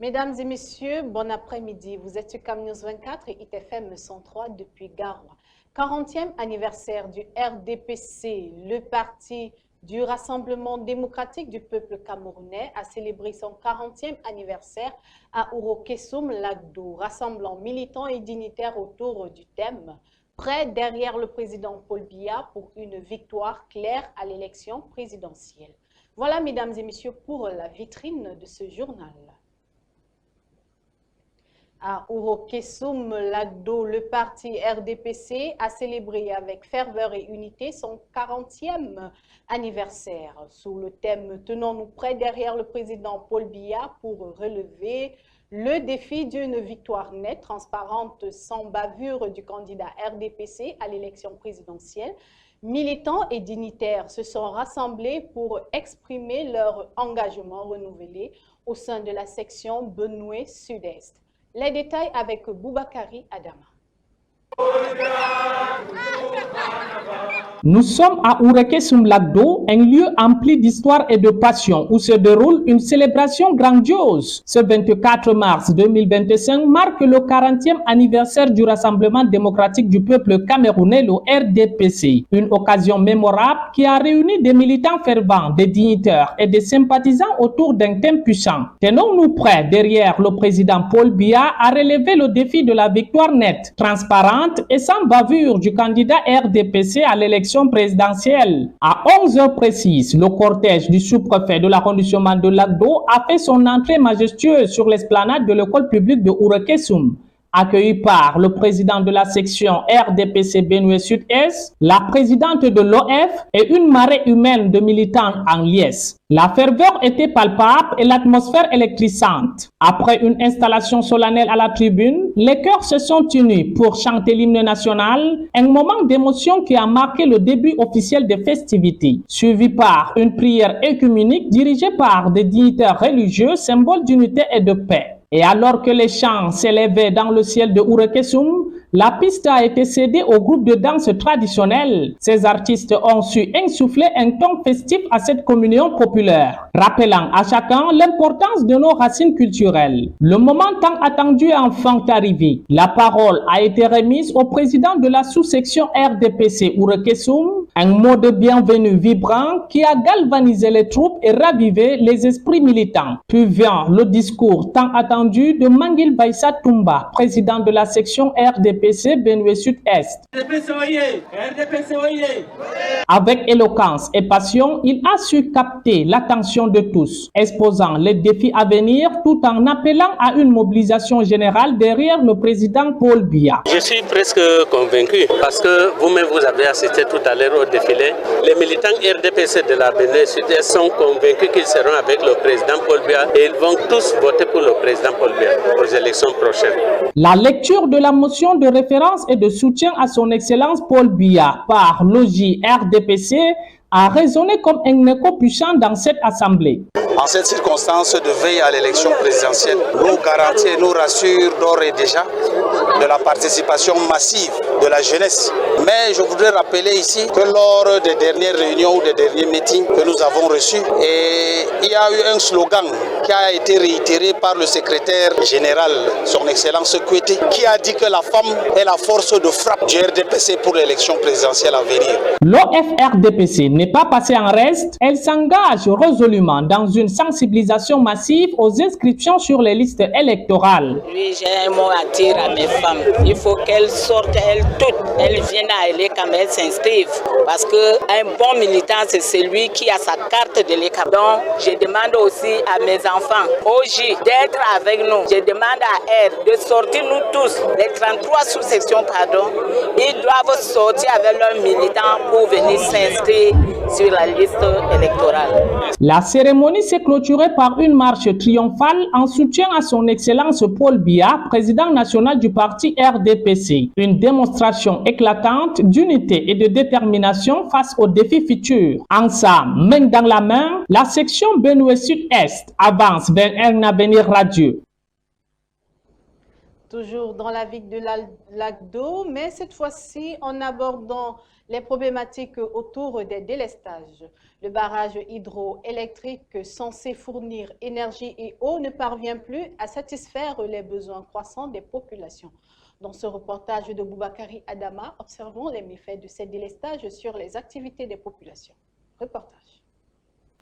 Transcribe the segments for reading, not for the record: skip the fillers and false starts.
Mesdames et messieurs, bon après-midi. Vous êtes sur Cam News 24 et ITFM 103 depuis Garoua. 40e anniversaire du RDPC, le parti du Rassemblement démocratique du peuple camerounais, a célébré son 40e anniversaire à Ouro-Kessoum, Lagdo, rassemblant militants et dignitaires autour du thème « Prêt derrière le président Paul Biya pour une victoire claire à l'élection présidentielle ». Voilà, mesdames et messieurs, pour la vitrine de ce journal. À Ouro-Kessoum, Lagdo, le parti RDPC a célébré avec ferveur et unité son 40e anniversaire. Sous le thème « Tenons-nous prêts derrière le président Paul Biya pour relever le défi d'une victoire nette, transparente, sans bavure du candidat RDPC à l'élection présidentielle », militants et dignitaires se sont rassemblés pour exprimer leur engagement renouvelé au sein de la section Benoué Sud-Est. Les détails avec Boubakari Adama. Nous sommes à Ouro-Kessoum Lagdo, un lieu empli d'histoire et de passion où se déroule une célébration grandiose. Ce 24 mars 2025 marque le 40e anniversaire du Rassemblement démocratique du peuple camerounais, le RDPC. Une occasion mémorable qui a réuni des militants fervents, des dignitaires et des sympathisants autour d'un thème puissant. Tenons-nous prêts derrière le président Paul Biya à relever le défi de la victoire nette, transparente et sans bavure du candidat RDPC à l'élection présidentielle. À 11h précises, le cortège du sous-préfet de l'arrondissement de Lagdo a fait son entrée majestueuse sur l'esplanade de l'école publique de Ouro-Kessoum. Accueilli par le président de la section RDPC Benoué Sud-Est, la présidente de l'OF et une marée humaine de militants en liesse. La ferveur était palpable et l'atmosphère électrisante. Après une installation solennelle à la tribune, les chœurs se sont unis pour chanter l'hymne national, un moment d'émotion qui a marqué le début officiel des festivités, suivi par une prière œcuménique dirigée par des dignitaires religieux, symbole d'unité et de paix. Et alors que les chants s'élevaient dans le ciel de Ouro-Kessoum, la piste a été cédée au groupe de danse traditionnel. Ces artistes ont su insuffler un ton festif à cette communion populaire, rappelant à chacun l'importance de nos racines culturelles. Le moment tant attendu est enfin arrivé. La parole a été remise au président de la sous-section RDPC Ouro-Kessoum, un mot de bienvenue vibrant qui a galvanisé les troupes et ravivé les esprits militants. Puis vient le discours tant attendu de Mangil Baïssa Toumba, président de la section RDPC Benoué Sud-Est. Avec éloquence et passion, il a su capter l'attention de tous, exposant les défis à venir tout en appelant à une mobilisation générale derrière le président Paul Biya. Je suis presque convaincu parce que vous-même vous avez assisté tout à l'heure au défilé. Les militants RDPC de la Benoué Sud-Est sont convaincus qu'ils seront avec le président Paul Biya et ils vont tous voter pour le président Paul Biya aux élections prochaines. La lecture de la motion de référence et de soutien à son excellence Paul Biya par l'OJ RDPC a résonné comme un écho puissant dans cette assemblée. En cette circonstance de veille à l'élection présidentielle, nous garantit et nous rassure d'ores et déjà de la participation massive de la jeunesse. Mais je voudrais rappeler ici que lors des dernières réunions ou des derniers meetings que nous avons reçus, il y a eu un slogan qui a été réitéré par le secrétaire général, son Excellence Kouété, qui a dit que la femme est la force de frappe du RDPC pour l'élection présidentielle à venir. L'OFRDPC n'est pas passée en reste, elle s'engage résolument dans une sensibilisation massive aux inscriptions sur les listes électorales. Oui, j'ai un mot à dire à mes femmes. Il faut qu'elles sortent, elles toutes, elles viennent à l'ECAM, elles s'inscrivent. Parce qu'un bon militant, c'est celui qui a sa carte de l'ECAM. Donc, je demande aussi à mes enfants, OJ, d'être avec nous. Je demande à elle de sortir, nous tous, les 33 sous-sections, pardon. Ils doivent sortir avec leurs militants pour venir s'inscrire sur la liste électorale. La cérémonie s'est clôturée par une marche triomphale en soutien à son Excellence Paul Biya, président national du parti RDPC. Une démonstration éclatante d'unité et de détermination face aux défis futurs. Ensemble, main dans la main, la section Benoué Sud-Est avance vers un avenir radieux. Toujours dans la ville de Lac d'Eau, mais cette fois-ci en abordant les problématiques autour des délestages. Le barrage hydroélectrique censé fournir énergie et eau ne parvient plus à satisfaire les besoins croissants des populations. Dans ce reportage de Boubakari Adama, observons les méfaits de ces délestages sur les activités des populations. Reportage.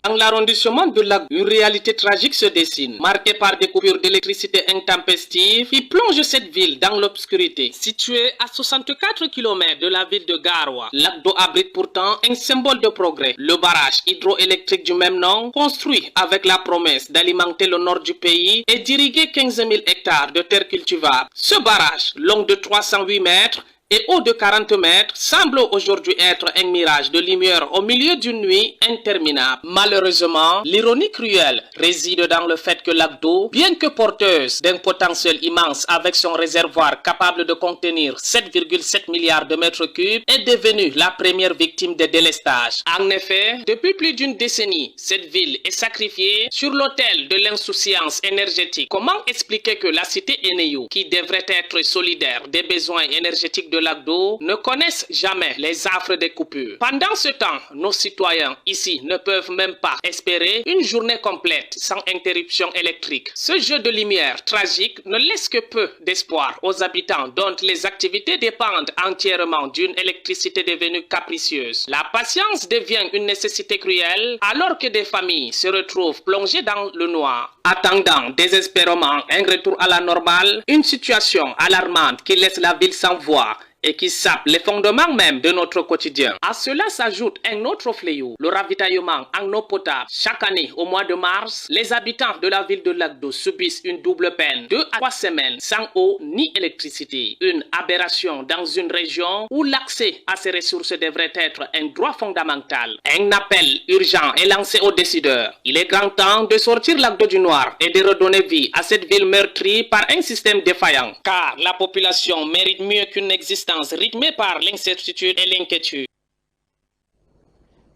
Dans l'arrondissement de Lac, une réalité tragique se dessine, marquée par des coupures d'électricité intempestives qui plongent cette ville dans l'obscurité. Située à 64 km de la ville de Garoua, Lac d'Eau abrite pourtant un symbole de progrès. Le barrage hydroélectrique du même nom, construit avec la promesse d'alimenter le nord du pays et d'irriguer 15 000 hectares de terres cultivables. Ce barrage, long de 308 mètres, et haut de 40 mètres, semble aujourd'hui être un mirage de lumière au milieu d'une nuit interminable. Malheureusement, l'ironie cruelle réside dans le fait que Lac d'Eau, bien que porteuse d'un potentiel immense avec son réservoir capable de contenir 7,7 milliards de mètres cubes, est devenue la première victime des délestages. En effet, depuis plus d'une décennie, cette ville est sacrifiée sur l'autel de l'insouciance énergétique. Comment expliquer que la cité Eneyou, qui devrait être solidaire des besoins énergétiques de Lac d'Eau, ne connaissent jamais les affres des coupures? Pendant ce temps, nos citoyens ici ne peuvent même pas espérer une journée complète sans interruption électrique. Ce jeu de lumière tragique ne laisse que peu d'espoir aux habitants dont les activités dépendent entièrement d'une électricité devenue capricieuse. La patience devient une nécessité cruelle alors que des familles se retrouvent plongées dans le noir, attendant désespérément un retour à la normale, une situation alarmante qui laisse la ville sans voix et qui sape les fondements même de notre quotidien. À cela s'ajoute un autre fléau, le ravitaillement en eau potable. Chaque année, au mois de mars, les habitants de la ville de Lac d'Eau subissent une double peine, 2 à 3 semaines sans eau ni électricité. Une aberration dans une région où l'accès à ces ressources devrait être un droit fondamental. Un appel urgent est lancé aux décideurs. Il est grand temps de sortir Lac d'Eau du noir et de redonner vie à cette ville meurtrie par un système défaillant. Car la population mérite mieux qu'une existence rythmée par l'incertitude et l'inquiétude.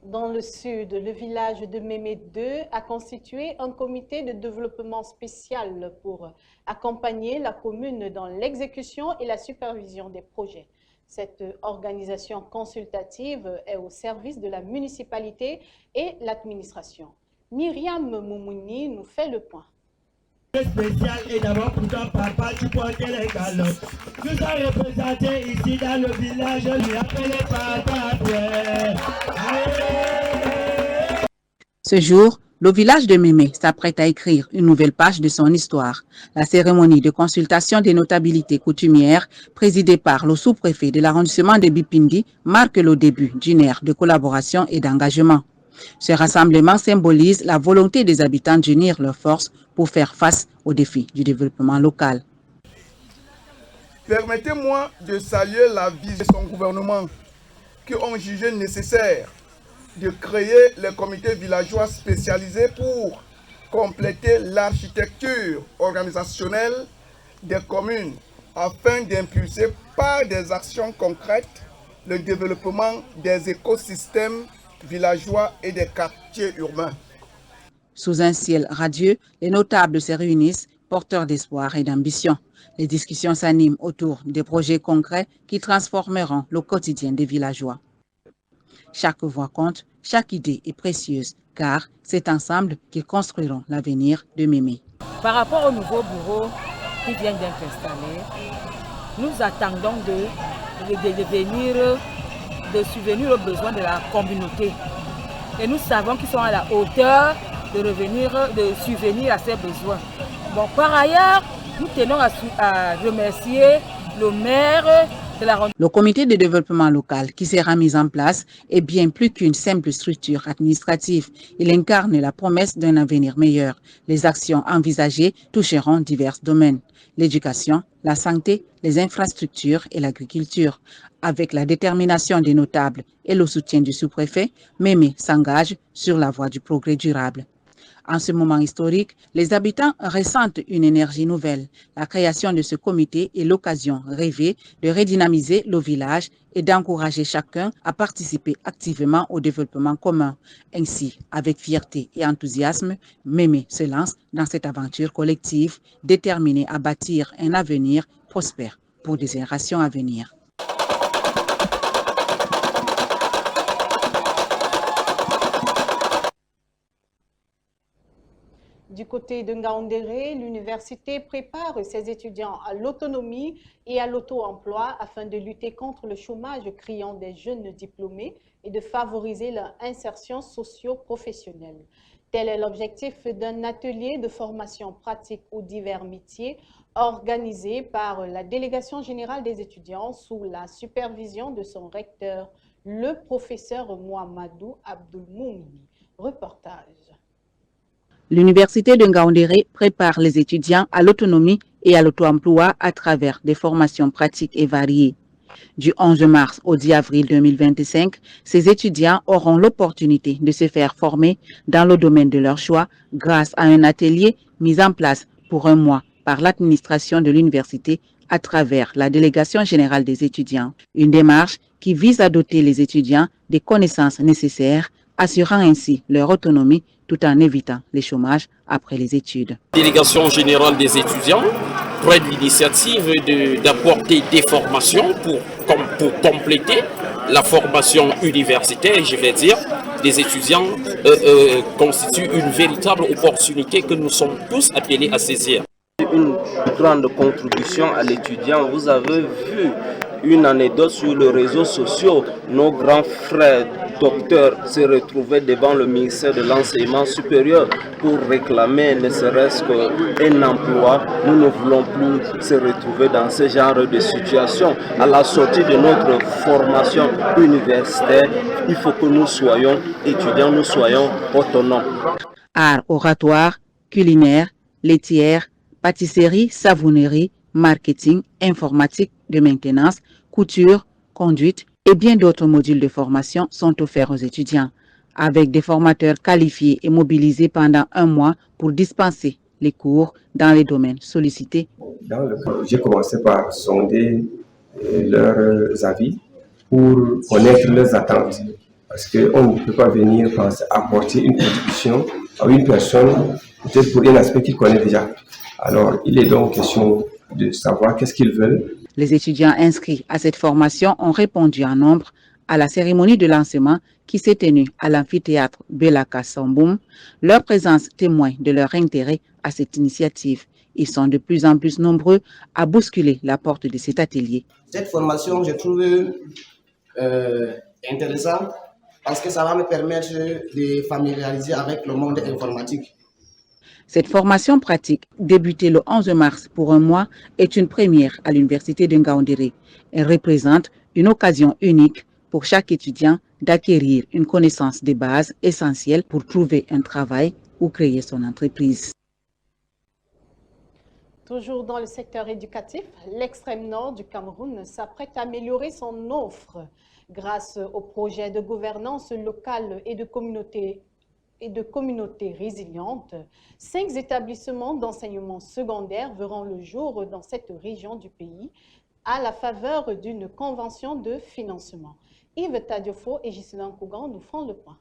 Dans le sud, le village de Mémé 2 a constitué un comité de développement spécial pour accompagner la commune dans l'exécution et la supervision des projets. Cette organisation consultative est au service de la municipalité et l'administration. Myriam Moumouni nous fait le point. Spécial et d'abord pourtant papa tu portes les galops. Nous sommes représentés ici dans le village, lui appelé papa. Ce jour, le village de Mémé s'apprête à écrire une nouvelle page de son histoire. La cérémonie de consultation des notabilités coutumières, présidée par le sous-préfet de l'arrondissement de Bipindi, marque le début d'une ère de collaboration et d'engagement. Ce rassemblement symbolise la volonté des habitants d'unir leurs forces pour faire face aux défis du développement local. Permettez-moi de saluer la vision de son gouvernement qui ont jugé nécessaire de créer les comités villageois spécialisés pour compléter l'architecture organisationnelle des communes afin d'impulser par des actions concrètes le développement des écosystèmes villageois et des quartiers urbains. Sous un ciel radieux, les notables se réunissent, porteurs d'espoir et d'ambition. Les discussions s'animent autour des projets concrets qui transformeront le quotidien des villageois. Chaque voix compte, chaque idée est précieuse, car c'est ensemble qu'ils construiront l'avenir de Mémé. Par rapport au nouveau bureau qui vient d'être installé, nous attendons de subvenir aux besoins de la communauté. Et nous savons qu'ils sont à la hauteur de subvenir à ces besoins. Bon, par ailleurs, nous tenons à remercier le maire de la... Le comité de développement local qui sera mis en place est bien plus qu'une simple structure administrative. Il incarne la promesse d'un avenir meilleur. Les actions envisagées toucheront divers domaines: l'éducation, la santé, les infrastructures et l'agriculture. Avec la détermination des notables et le soutien du sous-préfet, Mémé s'engage sur la voie du progrès durable. En ce moment historique, les habitants ressentent une énergie nouvelle. La création de ce comité est l'occasion rêvée de redynamiser le village et d'encourager chacun à participer activement au développement commun. Ainsi, avec fierté et enthousiasme, Mémé se lance dans cette aventure collective, déterminée à bâtir un avenir prospère pour des générations à venir. Du côté de Ngaoundéré, l'université prépare ses étudiants à l'autonomie et à l'auto-emploi afin de lutter contre le chômage criant des jeunes diplômés et de favoriser leur insertion socio-professionnelle. Tel est l'objectif d'un atelier de formation pratique aux divers métiers organisé par la Délégation générale des étudiants sous la supervision de son recteur, le professeur Mohamedou Abdoulmoumini. Reportage. L'université de Ngaoundéré prépare les étudiants à l'autonomie et à l'auto-emploi à travers des formations pratiques et variées. Du 11 mars au 10 avril 2025, ces étudiants auront l'opportunité de se faire former dans le domaine de leur choix grâce à un atelier mis en place pour un mois par l'administration de l'université à travers la Délégation générale des étudiants. Une démarche qui vise à doter les étudiants des connaissances nécessaires, assurant ainsi leur autonomie tout en évitant les chômages après les études. La Délégation générale des étudiants prend l'initiative d'apporter des formations pour compléter la formation universitaire, je vais dire, des étudiants constitue une véritable opportunité que nous sommes tous appelés à saisir. Une grande contribution à l'étudiant. Vous avez vu une anecdote sur les réseaux sociaux. Nos grands frères docteurs se retrouvaient devant le ministère de l'enseignement supérieur pour réclamer ne serait-ce qu'un emploi. Nous ne voulons plus se retrouver dans ce genre de situation. À la sortie de notre formation universitaire, il faut que nous soyons étudiants, nous soyons autonomes. Art oratoire, culinaire, laitière, pâtisserie, savonnerie, marketing, informatique de maintenance, couture, conduite et bien d'autres modules de formation sont offerts aux étudiants, avec des formateurs qualifiés et mobilisés pendant un mois pour dispenser les cours dans les domaines sollicités. J'ai commencé par sonder leurs avis pour connaître leurs attentes, parce qu'on ne peut pas venir apporter une contribution à une personne peut-être pour un aspect qu'il connaît déjà. Alors, il est donc question de savoir qu'est-ce qu'ils veulent. Les étudiants inscrits à cette formation ont répondu en nombre à la cérémonie de lancement qui s'est tenue à l'amphithéâtre Belaka Samboum. Leur présence témoigne de leur intérêt à cette initiative. Ils sont de plus en plus nombreux à bousculer la porte de cet atelier. Cette formation, je trouve intéressante parce que ça va me permettre de familiariser avec le monde informatique. Cette formation pratique, débutée le 11 mars pour un mois, est une première à l'université de Ngaoundéré. Elle représente une occasion unique pour chaque étudiant d'acquérir une connaissance de base essentielle pour trouver un travail ou créer son entreprise. Toujours dans le secteur éducatif, l'extrême nord du Cameroun s'apprête à améliorer son offre grâce au projet de gouvernance locale et de communautés résilientes. 5 établissements d'enseignement secondaire verront le jour dans cette région du pays à la faveur d'une convention de financement. Yves Tadiofo et Ghislain Kougan nous font le point.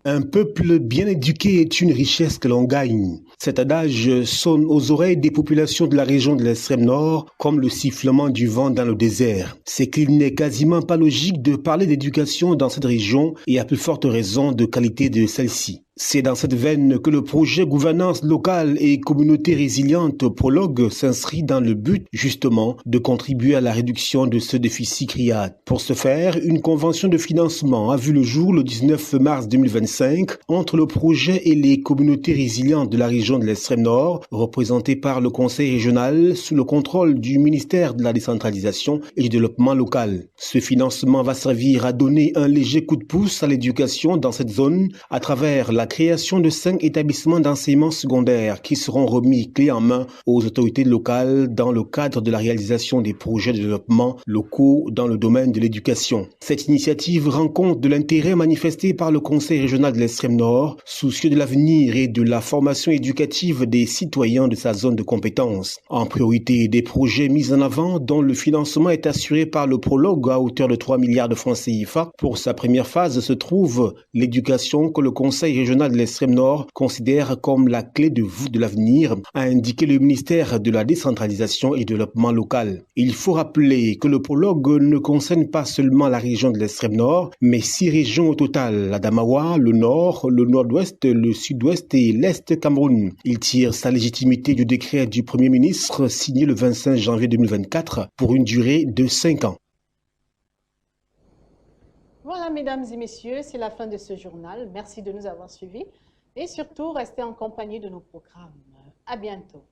Un peuple bien éduqué est une richesse que l'on gagne. Cet adage sonne aux oreilles des populations de la région de l'extrême nord comme le sifflement du vent dans le désert. C'est qu'il n'est quasiment pas logique de parler d'éducation dans cette région et à plus forte raison de qualité de celle-ci. C'est dans cette veine que le projet gouvernance locale et communauté résiliente Prologue s'inscrit dans le but, justement, de contribuer à la réduction de ce déficit criade. Pour ce faire, une convention de financement a vu le jour le 19 mars 2025 entre le projet et les communautés résilientes de la région de l'extrême nord, représentées par le conseil régional sous le contrôle du ministère de la décentralisation et du développement local. Ce financement va servir à donner un léger coup de pouce à l'éducation dans cette zone à travers la création de 5 établissements d'enseignement secondaire qui seront remis clé en main aux autorités locales dans le cadre de la réalisation des projets de développement locaux dans le domaine de l'éducation. Cette initiative rend compte de l'intérêt manifesté par le Conseil régional de l'extrême nord, soucieux de l'avenir et de la formation éducative des citoyens de sa zone de compétence. En priorité, des projets mis en avant dont le financement est assuré par le Prologue à hauteur de 3 milliards de francs CFA. Pour sa première phase se trouve l'éducation que le Conseil régional régionale de l'Extrême Nord considère comme la clé de voûte de l'avenir, a indiqué le ministère de la décentralisation et développement local. Il faut rappeler que le prologue ne concerne pas seulement la région de l'Extrême Nord, mais 6 régions au total, l'Adamawa, le Nord, le Nord-Ouest, le Sud-Ouest et l'Est Cameroun. Il tire sa légitimité du décret du Premier ministre signé le 25 janvier 2024 pour une durée de 5 ans. Voilà, mesdames et messieurs, c'est la fin de ce journal. Merci de nous avoir suivis et surtout, restez en compagnie de nos programmes. À bientôt.